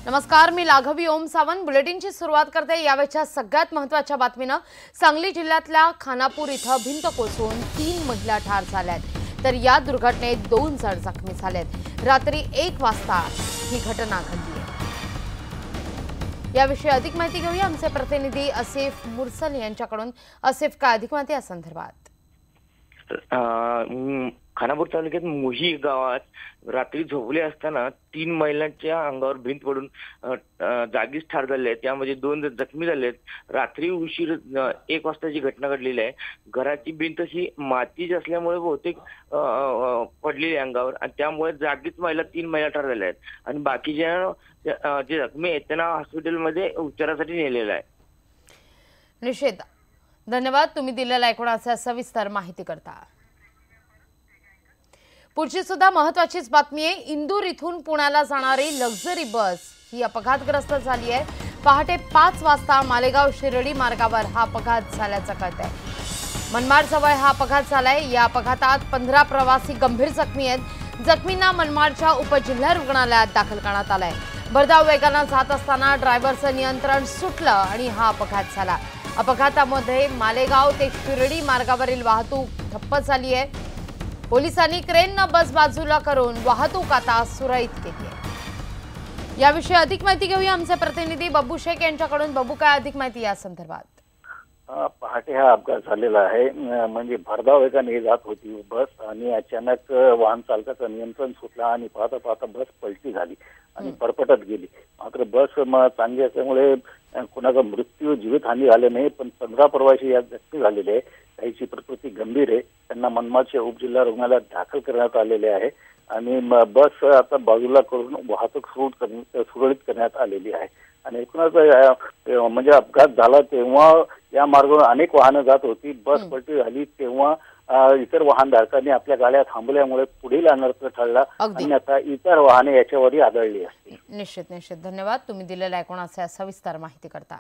नमस्कार, मी लाघवी ओम सावंत बुलेटिनची सुरुवात करते। यावेळच्या सगळ्यात महत्त्वाच्या बातमीनं सांगली जिल्ह्यातल्या खानापूर इथं भिंत कोसळून 3 महिला ठार झाल्यात, तर या दुर्घटनेत 2 जण जखमी झालेत। रात्री 1 वाजता ही घटना घडली आहे। याविषयी अधिक माहिती घेऊया आमचे प्रतिनिधी आसिफ मुरसल यांच्याकडून। आसिफ, काय अधिक माहिती या संदर्भात? खानापूर तालुक्यात मोही गावात रात्री झोपले असताना 3 महिलांच्या अंगावर भिंत पडून जागीच ठार झाले आहेत। त्यामध्ये 2 जखमी झाले आहेत। रात्री उशीर 1 वाजताची घटना घडलेली आहे। घराची भिंत ही मातीची असल्यामुळे बहुतेक पडलेली अंगावर आणि त्यामुळे जागीच 3 महिला ठार झाल्या आहेत आणि बाकीचे जे जखमी आहेत त्यांना हॉस्पिटलमध्ये उपचारासाठी नेलेलं आहे। निषेध, धन्यवाद तुम्ही दिलेल्या ऐकण्याचा सविस्तर माहिती करता। पुढची सुद्धा महत्त्वाचीच बातमी आहे। इंदूर इथून पुण्याला जाणारी लक्झरी बस ही अपघातग्रस्त झाली आहे। पहाटे 5 वाजता मालेगाव शिर्डी मार्गावर हा अपघात झाल्याचं कळतंय। मनमाड जवळ हा अपघात झालाय। या अपघातात 15 प्रवासी गंभीर जखमी आहेत। जखमींना मनमाडच्या उपजिल्हा रुग्णालयात दाखल करण्यात आलंय। भरधाव वेगाने जात असताना ड्रायव्हरचं नियंत्रण सुटलं आणि हा अपघात झाला। अपघातामध्ये मालेगाव ते शिर्डी मार्गावरील वाहतूक ठप्प झाली आहे। पोलिसांनी क्रेनने बस बाजूला करून वाहतूक आता सुरळीत केली आहे। याविषयी अधिक माहिती घेऊया आमचे प्रतिनिधी बब्बू शेख यांच्याकडून। बब्बू, काय अधिक माहिती या संदर्भात? पहाटे हा अपघात झालेला आहे। म्हणजे भरधाव वेगाने जात होती बस आणि अचानक वाहन चालकाचं नियंत्रण सुटलं आणि पाहता पाहता बस पलटी झाली आणि परपटत गेली। मात्र बस चांगली असल्यामुळे कोणाचा मृत्यू जीवितहानी झाले नाही, पण 15 प्रवासी यात जखमी झालेले आहे। काहीची प्रकृती गंभीर आहे, त्यांना मनमाडच्या उपजिल्हा रुग्णालयात दाखल करण्यात आलेले आहे आणि बस आता बाजूला करून वाहतूक सुरळीत करण्यात आलेली आहे। आणि एकूणच म्हणजे अपघात झाला तेव्हा या मार्गावर अनेक वाहनं जात होती। बस पलटी झाली तेव्हा इतर वाहनधारकांनी आपल्या गाड्या थांबवल्यामुळे पुढील अनर्थ टळला आणि आता इतर वाहने याच्यावरही आदळली असतील। निश्चित धन्यवाद तुम्ही दिलेल्या ऐकण्याचा सविस्तर माहिती करता।